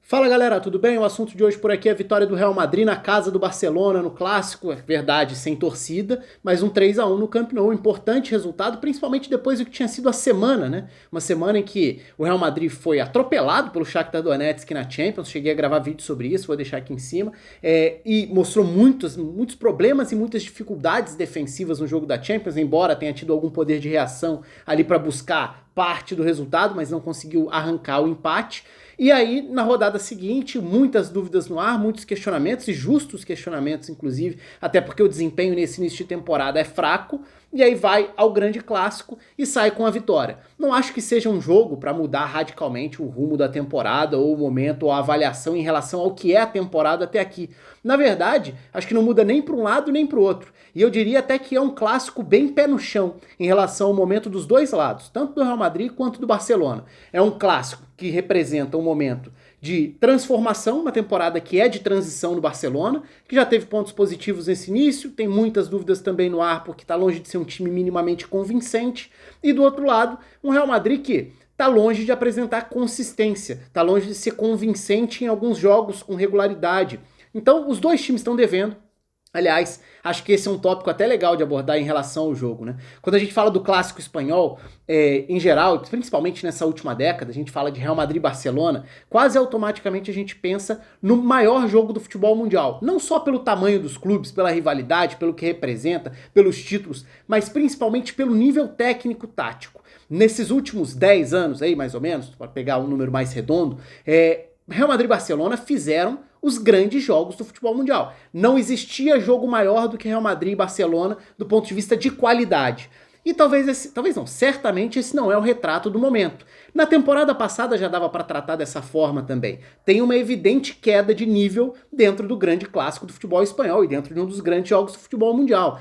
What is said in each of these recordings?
Fala galera, tudo bem? O assunto de hoje por aqui é a vitória do Real Madrid na casa do Barcelona, no clássico, é verdade, sem torcida, mas um 3-1 no Camp Nou, um importante resultado, principalmente depois do que tinha sido a semana, né? Uma semana em que o Real Madrid foi atropelado pelo Shakhtar Donetsk na Champions, cheguei a gravar vídeo sobre isso, vou deixar aqui em cima, e mostrou muitos problemas e muitas dificuldades defensivas no jogo da Champions, embora tenha tido algum poder de reação ali para buscar parte do resultado, mas não conseguiu arrancar o empate. E aí, na rodada seguinte, muitas dúvidas no ar, muitos questionamentos, e justos questionamentos, inclusive, até porque o desempenho nesse início de temporada é fraco, e aí vai ao grande clássico e sai com a vitória. Não acho que seja um jogo para mudar radicalmente o rumo da temporada, ou o momento, ou a avaliação em relação ao que é a temporada até aqui. Na verdade, acho que não muda nem para um lado nem para o outro. E eu diria até que é um clássico bem pé no chão em relação ao momento dos dois lados, tanto do Real Madrid quanto do Barcelona. É um clássico que representa um momento de transformação, uma temporada que é de transição no Barcelona, que já teve pontos positivos nesse início, tem muitas dúvidas também no ar, porque está longe de ser um time minimamente convincente, e do outro lado, um Real Madrid que está longe de apresentar consistência, está longe de ser convincente em alguns jogos com regularidade. Então, os dois times estão devendo. Aliás, acho que esse é um tópico até legal de abordar em relação ao jogo, né? Quando a gente fala do clássico espanhol, em geral, principalmente nessa última década, a gente fala de Real Madrid e Barcelona, quase automaticamente a gente pensa no maior jogo do futebol mundial. Não só pelo tamanho dos clubes, pela rivalidade, pelo que representa, pelos títulos, mas principalmente pelo nível técnico-tático. Nesses últimos 10 anos aí, mais ou menos, para pegar um número mais redondo, Real Madrid e Barcelona fizeram os grandes jogos do futebol mundial. Não existia jogo maior do que Real Madrid e Barcelona do ponto de vista de qualidade. E certamente esse não é o retrato do momento. Na temporada passada já dava para tratar dessa forma também. Tem uma evidente queda de nível dentro do grande clássico do futebol espanhol e dentro de um dos grandes jogos do futebol mundial.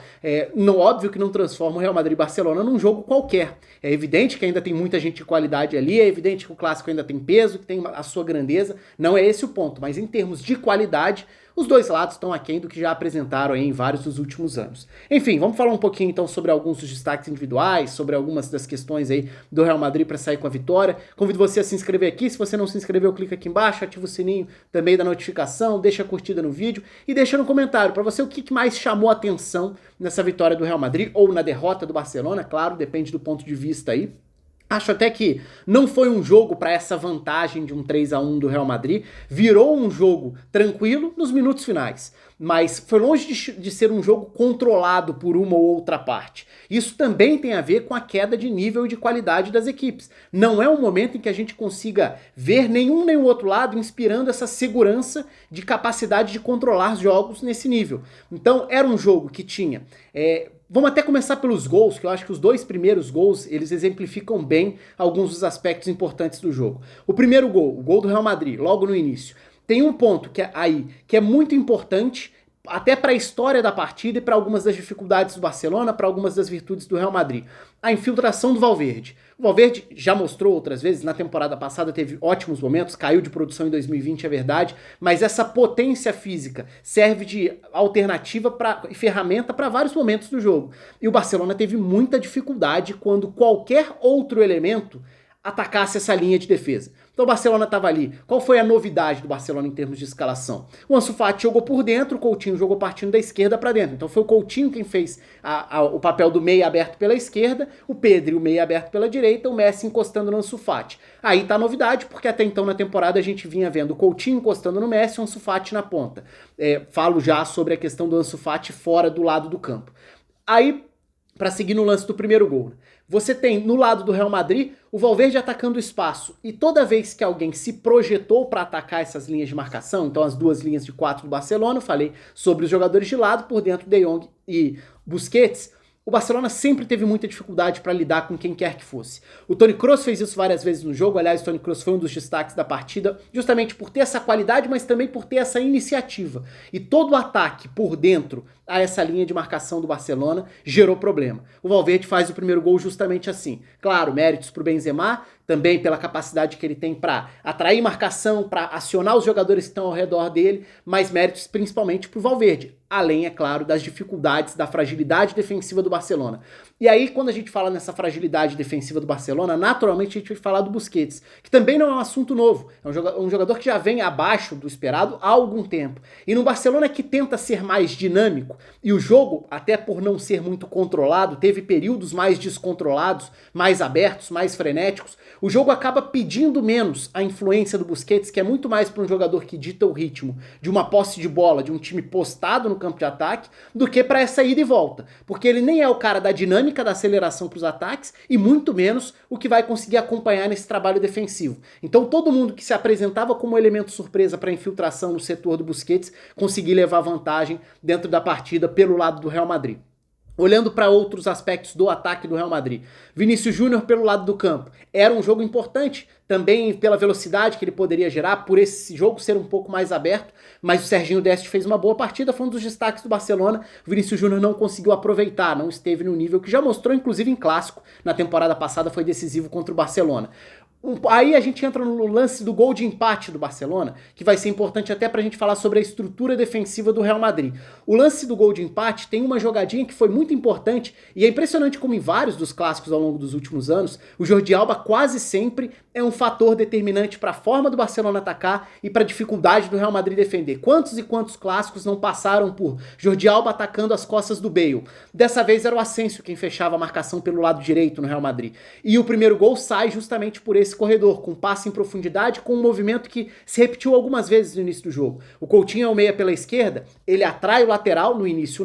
Óbvio que não transforma o Real Madrid e Barcelona num jogo qualquer. É evidente que ainda tem muita gente de qualidade ali, é evidente que o clássico ainda tem peso, que tem a sua grandeza. Não é esse o ponto, mas em termos de qualidade, os dois lados estão aquém do que já apresentaram aí em vários dos últimos anos. Enfim, vamos falar um pouquinho então sobre alguns dos destaques individuais, sobre algumas das questões aí do Real Madrid para sair com a vitória. Convido você a se inscrever aqui, se você não se inscreveu, clica aqui embaixo, ativa o sininho também da notificação, deixa a curtida no vídeo e deixa no comentário para você o que mais chamou a atenção nessa vitória do Real Madrid ou na derrota do Barcelona, claro, depende do ponto de vista aí. Acho até que não foi um jogo para essa vantagem de um 3-1 do Real Madrid, virou um jogo tranquilo nos minutos finais, mas foi longe de ser um jogo controlado por uma ou outra parte. Isso também tem a ver com a queda de nível e de qualidade das equipes. Não é um momento em que a gente consiga ver nenhum nem o outro lado inspirando essa segurança de capacidade de controlar os jogos nesse nível. Então era um jogo que tinha... Vamos até começar pelos gols, que eu acho que os dois primeiros gols, eles exemplificam bem alguns dos aspectos importantes do jogo. O primeiro gol, o gol do Real Madrid, logo no início, tem um ponto que é muito importante, até para a história da partida e para algumas das dificuldades do Barcelona, para algumas das virtudes do Real Madrid. A infiltração do Valverde. O Valverde já mostrou outras vezes, na temporada passada teve ótimos momentos, caiu de produção em 2020, é verdade, mas essa potência física serve de alternativa e ferramenta para vários momentos do jogo. E o Barcelona teve muita dificuldade quando qualquer outro elemento atacasse essa linha de defesa. Então o Barcelona estava ali. Qual foi a novidade do Barcelona em termos de escalação? O Ansu Fati jogou por dentro, o Coutinho jogou partindo da esquerda para dentro. Então foi o Coutinho quem fez o papel do meia aberto pela esquerda, o Pedri o meia aberto pela direita, o Messi encostando no Ansu Fati. Aí tá a novidade, porque até então na temporada a gente vinha vendo o Coutinho encostando no Messi e o Ansu Fati na ponta. Falo já sobre a questão do Ansu Fati fora do lado do campo. Aí, para seguir no lance do primeiro gol, você tem no lado do Real Madrid o Valverde atacando o espaço, e toda vez que alguém se projetou para atacar essas linhas de marcação, então as duas linhas de 4 do Barcelona, eu falei sobre os jogadores de lado, por dentro De Jong e Busquets, o Barcelona sempre teve muita dificuldade para lidar com quem quer que fosse. O Toni Kroos fez isso várias vezes no jogo, aliás, o Toni Kroos foi um dos destaques da partida, justamente por ter essa qualidade, mas também por ter essa iniciativa. E todo o ataque por dentro a essa linha de marcação do Barcelona gerou problema. O Valverde faz o primeiro gol justamente assim. Claro, méritos para o Benzema, também pela capacidade que ele tem para atrair marcação, para acionar os jogadores que estão ao redor dele, mas méritos principalmente para o Valverde. Além, é claro, das dificuldades, da fragilidade defensiva do Barcelona. E aí, quando a gente fala nessa fragilidade defensiva do Barcelona, naturalmente a gente vai falar do Busquets, que também não é um assunto novo. É um jogador que já vem abaixo do esperado há algum tempo. E no Barcelona que tenta ser mais dinâmico, e o jogo, até por não ser muito controlado, teve períodos mais descontrolados, mais abertos, mais frenéticos, o jogo acaba pedindo menos a influência do Busquets, que é muito mais para um jogador que dita o ritmo de uma posse de bola, de um time postado no campo de ataque, do que para essa ida e volta. Porque ele nem é o cara da dinâmica, da aceleração para os ataques e muito menos o que vai conseguir acompanhar nesse trabalho defensivo. Então todo mundo que se apresentava como elemento surpresa para infiltração no setor do Busquets conseguir levar vantagem dentro da partida pelo lado do Real Madrid. Olhando para outros aspectos do ataque do Real Madrid, Vinícius Júnior pelo lado do campo, era um jogo importante, também pela velocidade que ele poderia gerar, por esse jogo ser um pouco mais aberto, mas o Serginho Dest fez uma boa partida, foi um dos destaques do Barcelona, o Vinícius Júnior não conseguiu aproveitar, não esteve no nível que já mostrou, inclusive em clássico, na temporada passada foi decisivo contra o Barcelona. Aí a gente entra no lance do gol de empate do Barcelona, que vai ser importante até pra gente falar sobre a estrutura defensiva do Real Madrid. O lance do gol de empate tem uma jogadinha que foi muito importante, e é impressionante como em vários dos clássicos ao longo dos últimos anos, o Jordi Alba quase sempre é um fator determinante para a forma do Barcelona atacar e para a dificuldade do Real Madrid defender. Quantos e quantos clássicos não passaram por Jordi Alba atacando as costas do Bale? Dessa vez era o Asensio quem fechava a marcação pelo lado direito no Real Madrid. E o primeiro gol sai justamente por esse corredor, com passe em profundidade, com um movimento que se repetiu algumas vezes no início do jogo. O Coutinho é o meia pela esquerda, ele atrai o lateral, no início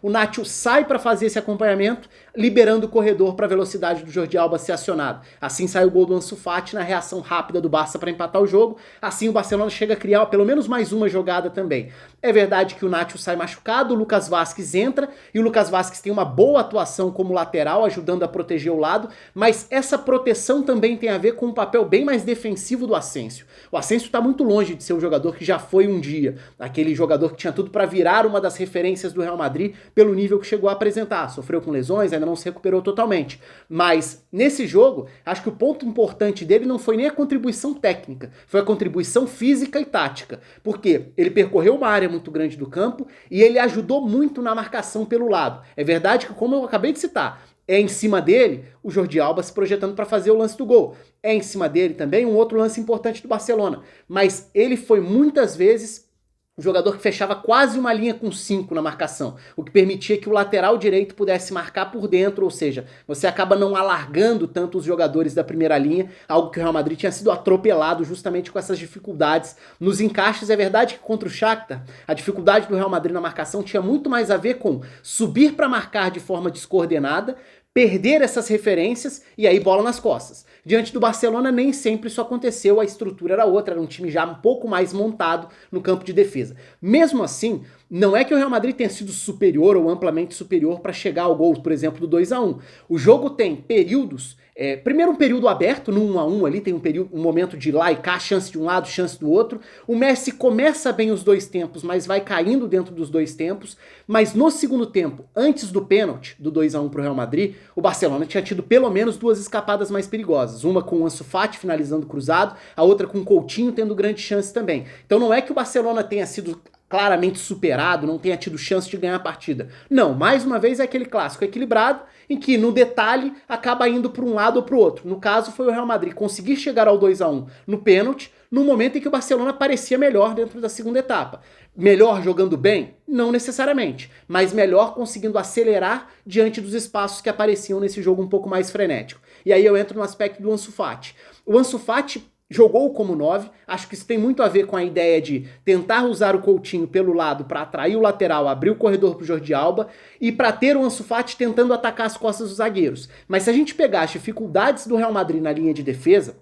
o Nacho sai para fazer esse acompanhamento, liberando o corredor para a velocidade do Jordi Alba ser acionado. Assim sai o gol do Ansu Fati na reação rápida do Barça para empatar o jogo, assim o Barcelona chega a criar pelo menos mais uma jogada também. É verdade que o Nacho sai machucado, o Lucas Vázquez entra, e o Lucas Vázquez tem uma boa atuação como lateral, ajudando a proteger o lado, mas essa proteção também tem a ver com um papel bem mais defensivo do Asensio. O Asensio está muito longe de ser o jogador que já foi um dia, aquele jogador que tinha tudo para virar uma das referências do Real Madrid pelo nível que chegou a apresentar. Sofreu com lesões, ainda não se recuperou totalmente. Mas nesse jogo, acho que o ponto importante dele não foi nem a contribuição técnica, foi a contribuição física e tática. Porque ele percorreu uma área muito grande do campo e ele ajudou muito na marcação pelo lado. É verdade que, como eu acabei de citar, é em cima dele o Jordi Alba se projetando para fazer o lance do gol. É em cima dele também um outro lance importante do Barcelona. Mas ele foi muitas vezes o jogador que fechava quase uma linha com 5 na marcação, o que permitia que o lateral direito pudesse marcar por dentro, ou seja, você acaba não alargando tanto os jogadores da primeira linha, algo que o Real Madrid tinha sido atropelado justamente com essas dificuldades nos encaixes. É verdade que contra o Shakhtar, a dificuldade do Real Madrid na marcação tinha muito mais a ver com subir para marcar de forma descoordenada, perder essas referências e aí bola nas costas. Diante do Barcelona nem sempre isso aconteceu, a estrutura era outra, era um time já um pouco mais montado no campo de defesa. Mesmo assim, não é que o Real Madrid tenha sido superior ou amplamente superior para chegar ao gol, por exemplo, do 2-1. O jogo tem períodos, primeiro um período aberto, no 1-1 ali, tem um momento de lá e cá, chance de um lado, chance do outro. O Messi começa bem os dois tempos, mas vai caindo dentro dos dois tempos. Mas no segundo tempo, antes do pênalti, do 2-1 pro Real Madrid, o Barcelona tinha tido pelo menos duas escapadas mais perigosas. Uma com o Ansu Fati finalizando cruzado, a outra com o Coutinho tendo grande chance também. Então não é que o Barcelona tenha sido claramente superado, não tenha tido chance de ganhar a partida. Não, mais uma vez é aquele clássico equilibrado, em que no detalhe acaba indo para um lado ou para o outro. No caso foi o Real Madrid conseguir chegar ao 2-1 no pênalti, no momento em que o Barcelona parecia melhor dentro da segunda etapa. Melhor jogando bem? Não necessariamente, mas melhor conseguindo acelerar diante dos espaços que apareciam nesse jogo um pouco mais frenético. E aí eu entro no aspecto do Ansu Fati. O Ansu Fati jogou como 9, acho que isso tem muito a ver com a ideia de tentar usar o Coutinho pelo lado para atrair o lateral, abrir o corredor para o Jordi Alba e para ter o Ansu Fati tentando atacar as costas dos zagueiros. Mas se a gente pegar as dificuldades do Real Madrid na linha de defesa,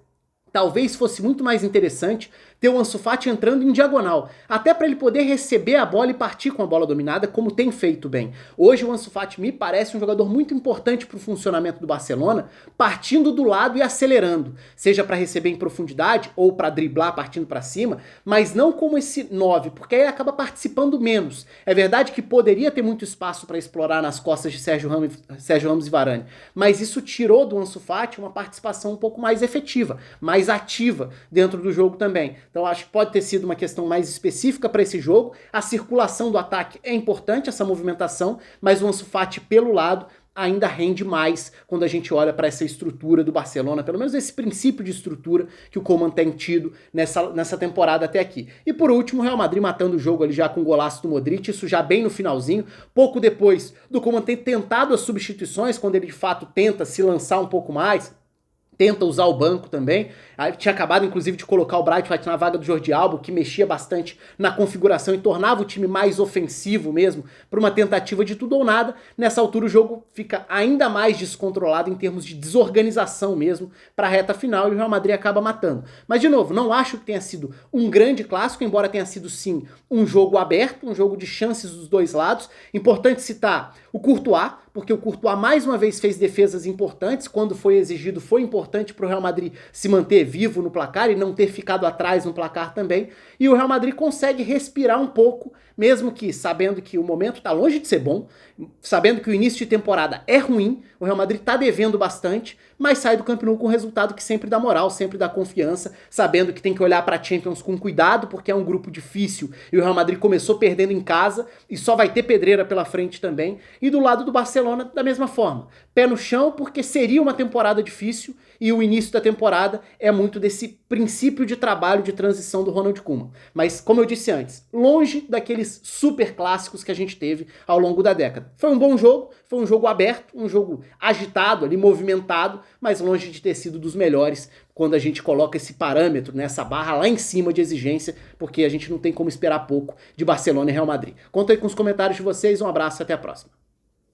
talvez fosse muito mais interessante ter o Ansu Fati entrando em diagonal, até para ele poder receber a bola e partir com a bola dominada, como tem feito bem. Hoje o Ansu Fati me parece um jogador muito importante para o funcionamento do Barcelona, partindo do lado e acelerando, seja para receber em profundidade ou para driblar partindo para cima, mas não como esse 9, porque aí acaba participando menos. É verdade que poderia ter muito espaço para explorar nas costas de Sérgio Ramos e Varane, mas isso tirou do Ansu Fati uma participação um pouco mais efetiva, mais ativa dentro do jogo também. Então acho que pode ter sido uma questão mais específica para esse jogo. A circulação do ataque é importante, essa movimentação, mas o Ansu Fati pelo lado ainda rende mais quando a gente olha para essa estrutura do Barcelona, pelo menos esse princípio de estrutura que o Koeman tem tido nessa temporada até aqui. E por último, o Real Madrid matando o jogo ali já com o golaço do Modric, isso já bem no finalzinho, pouco depois do Koeman ter tentado as substituições, quando ele de fato tenta se lançar um pouco mais, tenta usar o banco também. Aí tinha acabado, inclusive, de colocar o Braithwaite na vaga do Jordi Alba, que mexia bastante na configuração e tornava o time mais ofensivo mesmo, para uma tentativa de tudo ou nada. Nessa altura o jogo fica ainda mais descontrolado em termos de desorganização mesmo para a reta final e o Real Madrid acaba matando. Mas, de novo, não acho que tenha sido um grande clássico, embora tenha sido, sim, um jogo aberto, um jogo de chances dos dois lados. Importante citar o Courtois, porque o Courtois mais uma vez fez defesas importantes, quando foi exigido foi importante para o Real Madrid se manter vivo no placar e não ter ficado atrás no placar também, e o Real Madrid consegue respirar um pouco, mesmo que sabendo que o momento está longe de ser bom, sabendo que o início de temporada é ruim, o Real Madrid está devendo bastante, mas sai do Camp Nou com um resultado que sempre dá moral, sempre dá confiança, sabendo que tem que olhar para a Champions com cuidado, porque é um grupo difícil, e o Real Madrid começou perdendo em casa, e só vai ter pedreira pela frente também, e do lado do Barcelona, da mesma forma, pé no chão, porque seria uma temporada difícil, e o início da temporada é muito desse princípio de trabalho de transição do Ronald Koeman. Mas, como eu disse antes, longe daqueles super clássicos que a gente teve ao longo da década. Foi um bom jogo, foi um jogo aberto, um jogo agitado ali, movimentado, mas longe de ter sido dos melhores quando a gente coloca esse parâmetro, né, essa barra lá em cima de exigência, porque a gente não tem como esperar pouco de Barcelona e Real Madrid. Conta aí com os comentários de vocês, um abraço e até a próxima.